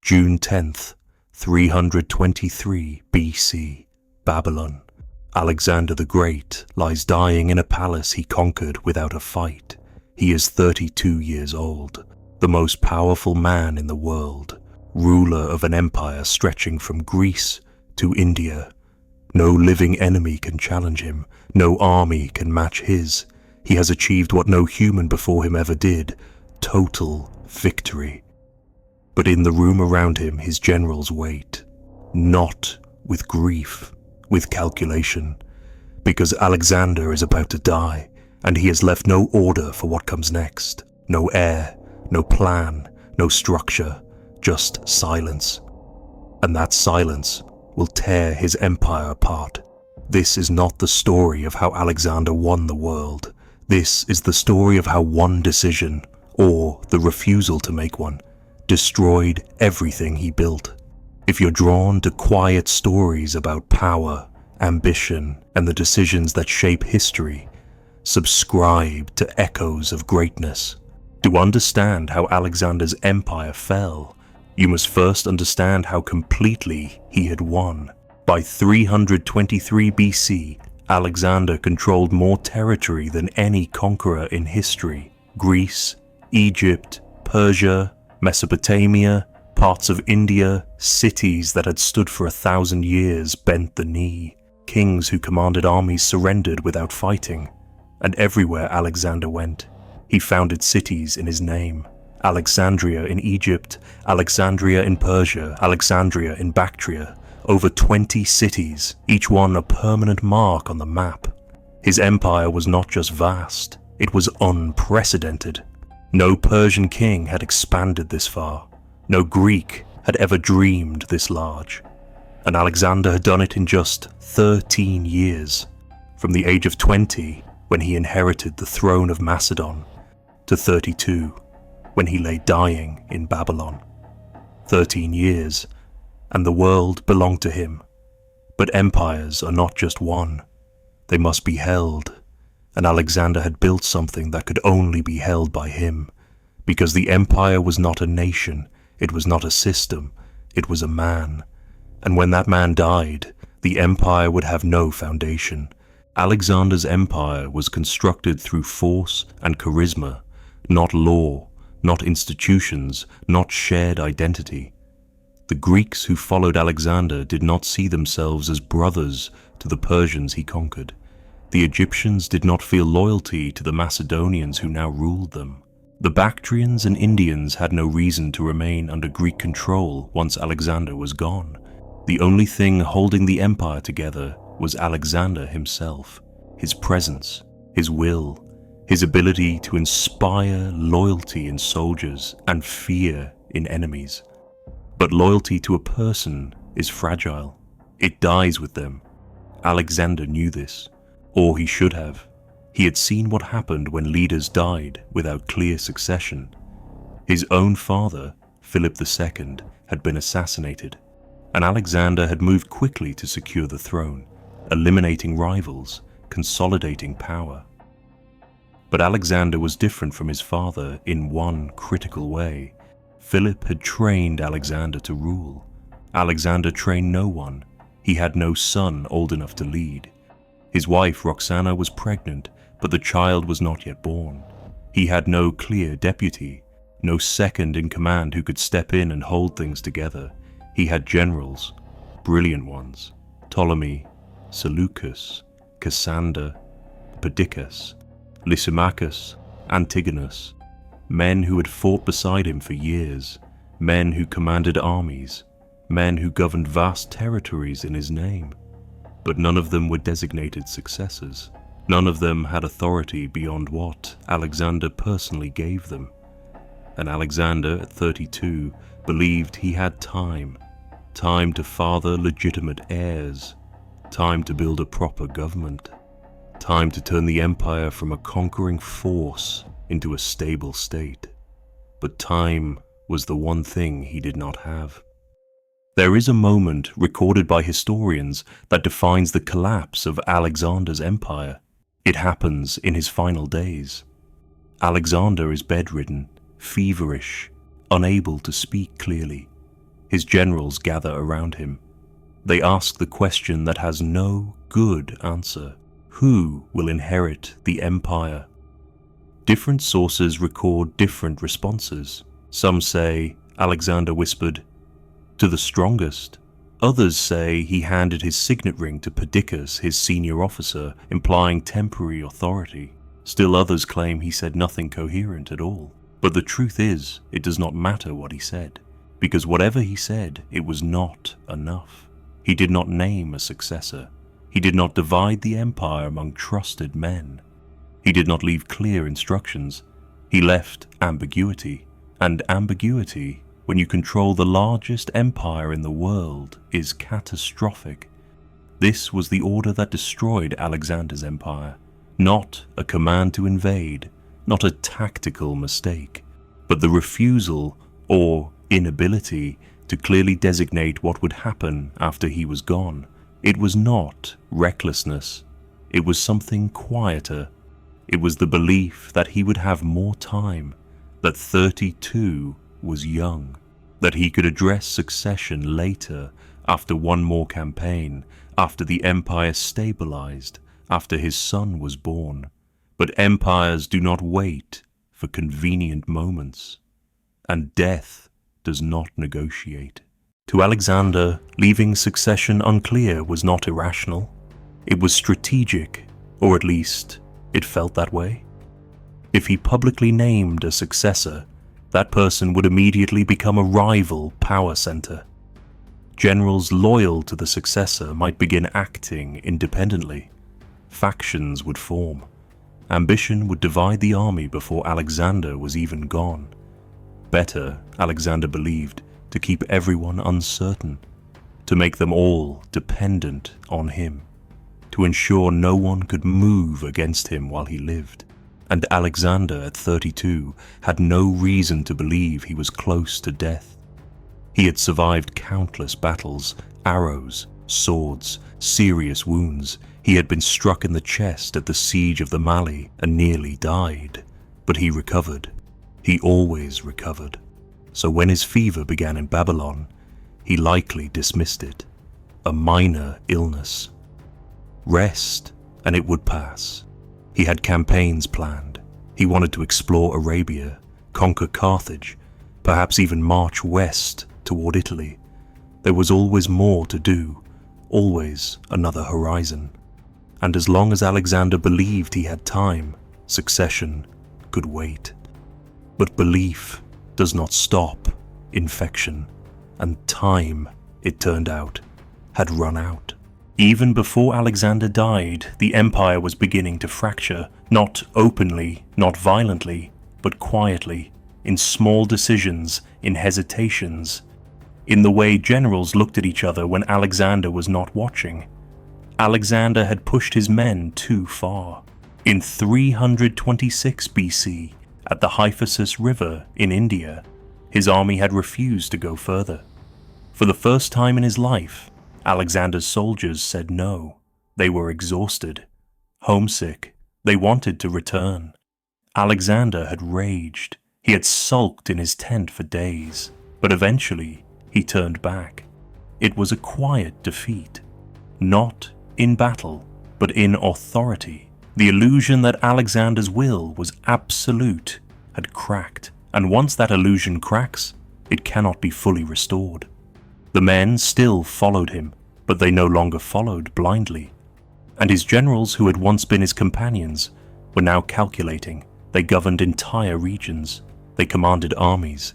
June 10th, 323 BC, Babylon. Alexander the Great lies dying in a palace he conquered without a fight. He is 32 years old, the most powerful man in the world, ruler of an empire stretching from Greece to India. No living enemy can challenge him, no army can match his. He has achieved what no human before him ever did, total victory. But in the room around him his generals wait, not with grief, with calculation, because Alexander is about to die, and he has left no order for what comes next, no heir, no plan, no structure, just silence. And that silence will tear his empire apart. This is not the story of how Alexander won the world. This is the story of how one decision, or the refusal to make one, destroyed everything he built. If you're drawn to quiet stories about power, ambition, and the decisions that shape history, subscribe to Echoes of Greatness. To understand how Alexander's empire fell, you must first understand how completely he had won. By 323 BC, Alexander controlled more territory than any conqueror in history. Greece, Egypt, Persia, Mesopotamia, parts of India, cities that had stood for 1,000 years bent the knee. Kings who commanded armies surrendered without fighting. And everywhere Alexander went, he founded cities in his name. Alexandria in Egypt, Alexandria in Persia, Alexandria in Bactria. Over 20 cities, each one a permanent mark on the map. His empire was not just vast, it was unprecedented. No Persian king had expanded this far. No Greek had ever dreamed this large. And Alexander had done it in just 13 years. From the age of 20, when he inherited the throne of Macedon, to 32, when he lay dying in Babylon. 13 years, and the world belonged to him. But empires are not just won. They must be held. And Alexander had built something that could only be held by him, because the empire was not a nation, it was not a system, it was a man. And when that man died, the empire would have no foundation. Alexander's empire was constructed through force and charisma, not law, not institutions, not shared identity. The Greeks who followed Alexander did not see themselves as brothers to the Persians he conquered. The Egyptians did not feel loyalty to the Macedonians who now ruled them. The Bactrians and Indians had no reason to remain under Greek control once Alexander was gone. The only thing holding the empire together was Alexander himself, his presence, his will, his ability to inspire loyalty in soldiers and fear in enemies. But loyalty to a person is fragile. It dies with them. Alexander knew this. Or he should have. He had seen what happened when leaders died without clear succession. His own father, Philip II, had been assassinated, and Alexander had moved quickly to secure the throne, eliminating rivals, consolidating power. But Alexander was different from his father in one critical way. Philip had trained Alexander to rule. Alexander trained no one. He had no son old enough to lead. His wife, Roxana, was pregnant, but the child was not yet born. He had no clear deputy, no second in command who could step in and hold things together. He had generals, brilliant ones: Ptolemy, Seleucus, Cassander, Perdiccas, Lysimachus, Antigonus, men who had fought beside him for years, men who commanded armies, men who governed vast territories in his name. But none of them were designated successors. None of them had authority beyond what Alexander personally gave them. And Alexander, at 32, believed he had time to father legitimate heirs, time to build a proper government, time to turn the empire from a conquering force into a stable state. But time was the one thing he did not have. There is a moment recorded by historians that defines the collapse of Alexander's empire. It happens in his final days. Alexander is bedridden, feverish, unable to speak clearly. His generals gather around him. They ask the question that has no good answer. Who will inherit the empire? Different sources record different responses. Some say Alexander whispered, "To the strongest." Others say he handed his signet ring to Perdiccas, his senior officer, implying temporary authority. Still others claim he said nothing coherent at all. But the truth is, it does not matter what he said, because whatever he said, it was not enough. He did not name a successor. He did not divide the empire among trusted men. He did not leave clear instructions. He left ambiguity, and ambiguity, when you control the largest empire in the world, is catastrophic. This was the order that destroyed Alexander's empire, not a command to invade, not a tactical mistake, but the refusal or inability to clearly designate what would happen after he was gone. It was not recklessness. It was something quieter. It was the belief that he would have more time, that 32 was young, that he could address succession later, after one more campaign, after the empire stabilized, after his son was born. But empires do not wait for convenient moments, and death does not negotiate. To Alexander, leaving succession unclear was not irrational. It was strategic, or at least it felt that way. If he publicly named a successor, that person would immediately become a rival power center. Generals loyal to the successor might begin acting independently. Factions would form. Ambition would divide the army before Alexander was even gone. Better, Alexander believed, to keep everyone uncertain, to make them all dependent on him, to ensure no one could move against him while he lived. And Alexander, at 32, had no reason to believe he was close to death. He had survived countless battles, arrows, swords, serious wounds. He had been struck in the chest at the siege of the Mali and nearly died. But he recovered. He always recovered. So when his fever began in Babylon, he likely dismissed it. A minor illness. Rest, and it would pass. He had campaigns planned. He wanted to explore Arabia, conquer Carthage, perhaps even march west toward Italy. There was always more to do, always another horizon. And as long as Alexander believed he had time, succession could wait. But belief does not stop infection, and time, it turned out, had run out. Even before Alexander died, the empire was beginning to fracture, not openly, not violently, but quietly, in small decisions, in hesitations, in the way generals looked at each other when Alexander was not watching. Alexander had pushed his men too far. In 326 BC, at the Hyphasis River in India, his army had refused to go further. For the first time in his life, Alexander's soldiers said no. They were exhausted, homesick. They wanted to return. Alexander had raged. He had sulked in his tent for days, but eventually he turned back. It was a quiet defeat, not in battle, but in authority. The illusion that Alexander's will was absolute had cracked, and once that illusion cracks, it cannot be fully restored. The men still followed him, but they no longer followed blindly. And his generals, who had once been his companions, were now calculating. They governed entire regions. They commanded armies.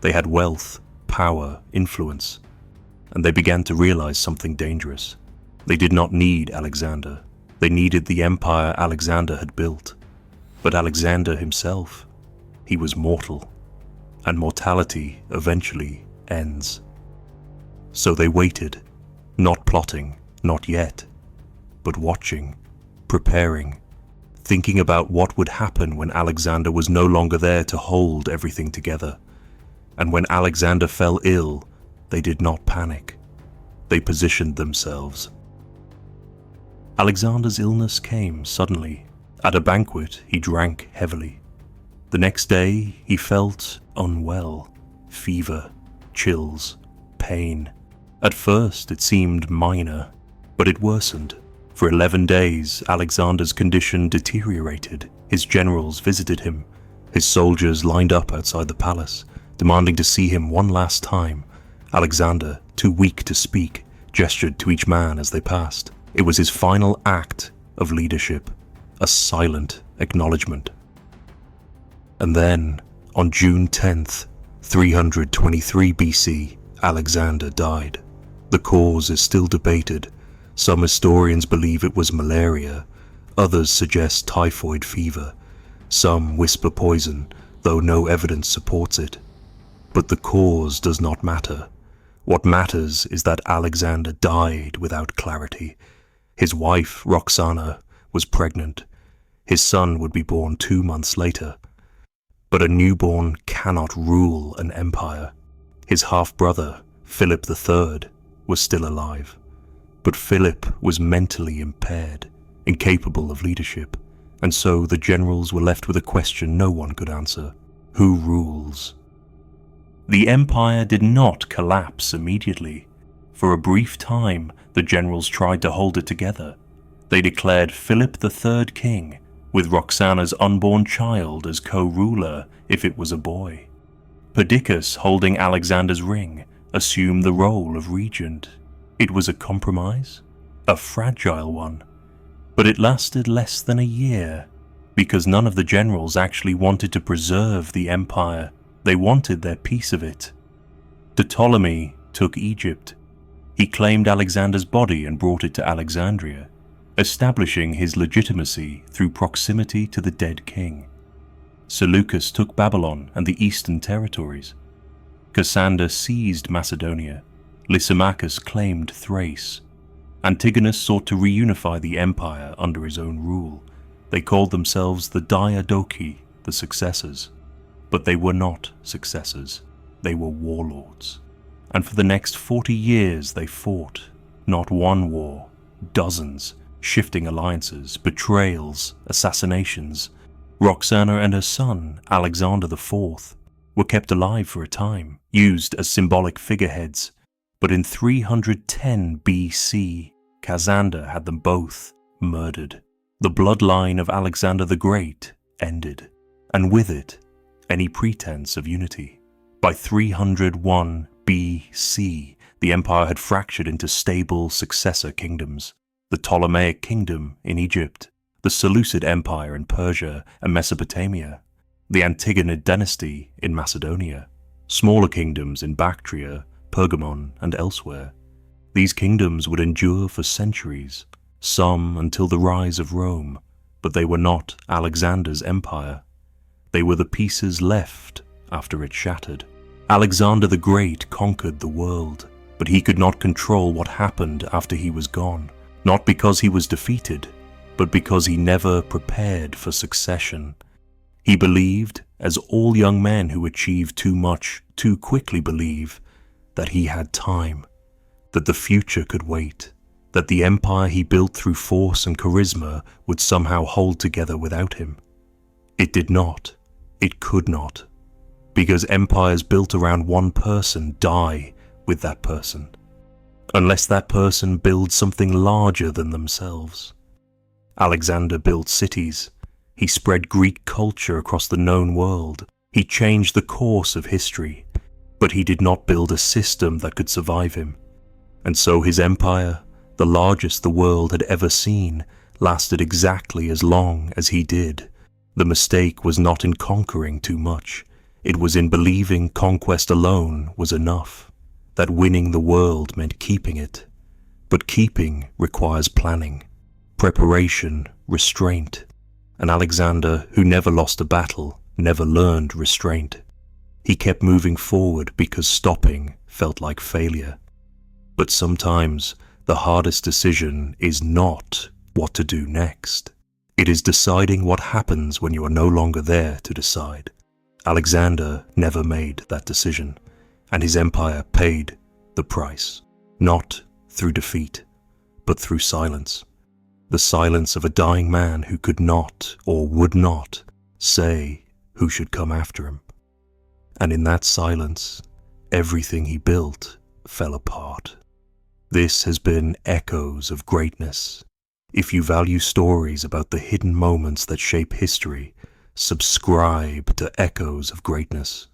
They had wealth, power, influence. And they began to realize something dangerous. They did not need Alexander. They needed the empire Alexander had built. But Alexander himself, he was mortal. And mortality eventually ends. So they waited, not plotting, not yet, but watching, preparing, thinking about what would happen when Alexander was no longer there to hold everything together. And when Alexander fell ill, they did not panic. They positioned themselves. Alexander's illness came suddenly. At a banquet, he drank heavily. The next day, he felt unwell, fever, chills, pain. At first it seemed minor, but it worsened. For 11 days, Alexander's condition deteriorated. His generals visited him. His soldiers lined up outside the palace, demanding to see him one last time. Alexander, too weak to speak, gestured to each man as they passed. It was his final act of leadership, a silent acknowledgement. And then, on June 10th, 323 BC, Alexander died. The cause is still debated. Some historians believe it was malaria, others suggest typhoid fever. Some whisper poison, though no evidence supports it. But the cause does not matter. What matters is that Alexander died without clarity. His wife, Roxana, was pregnant. His son would be born 2 months later. But a newborn cannot rule an empire. His half-brother, Philip III, was still alive. But Philip was mentally impaired, incapable of leadership, and so the generals were left with a question no one could answer. Who rules? The empire did not collapse immediately. For a brief time, the generals tried to hold it together. They declared Philip III king, with Roxana's unborn child as co-ruler if it was a boy. Perdiccas, holding Alexander's ring, assumed the role of regent. It was a compromise, a fragile one, but it lasted less than a year, because none of the generals actually wanted to preserve the empire. They wanted their piece of it. Ptolemy took Egypt. He claimed Alexander's body and brought it to Alexandria, establishing his legitimacy through proximity to the dead king. Seleucus took Babylon and the eastern territories. Cassander seized Macedonia. Lysimachus claimed Thrace. Antigonus sought to reunify the empire under his own rule. They called themselves the Diadochi, the successors. But they were not successors. They were warlords. And for the next 40 years they fought. Not one war, dozens, shifting alliances, betrayals, assassinations. Roxana and her son, Alexander IV, were kept alive for a time, used as symbolic figureheads. But in 310 BC, Cassander had them both murdered. The bloodline of Alexander the Great ended, and with it, any pretense of unity. By 301 BC, the empire had fractured into stable successor kingdoms. The Ptolemaic kingdom in Egypt, the Seleucid Empire in Persia and Mesopotamia, the Antigonid dynasty in Macedonia, smaller kingdoms in Bactria, Pergamon, and elsewhere. These kingdoms would endure for centuries, some until the rise of Rome, but they were not Alexander's empire. They were the pieces left after it shattered. Alexander the Great conquered the world, but he could not control what happened after he was gone, not because he was defeated, but because he never prepared for succession. He believed, as all young men who achieve too much too quickly believe, that he had time, that the future could wait, that the empire he built through force and charisma would somehow hold together without him. It did not. It could not. Because empires built around one person die with that person, unless that person builds something larger than themselves. Alexander built cities. He spread Greek culture across the known world. He changed the course of history, but he did not build a system that could survive him. And so his empire, the largest the world had ever seen, lasted exactly as long as he did. The mistake was not in conquering too much. It was in believing conquest alone was enough, that winning the world meant keeping it. But keeping requires planning, preparation, restraint. And Alexander, who never lost a battle, never learned restraint. He kept moving forward because stopping felt like failure. But sometimes the hardest decision is not what to do next. It is deciding what happens when you are no longer there to decide. Alexander never made that decision, and his empire paid the price, not through defeat, but through silence. The silence of a dying man who could not or would not say who should come after him. And in that silence, everything he built fell apart. This has been Echoes of Greatness. If you value stories about the hidden moments that shape history, subscribe to Echoes of Greatness.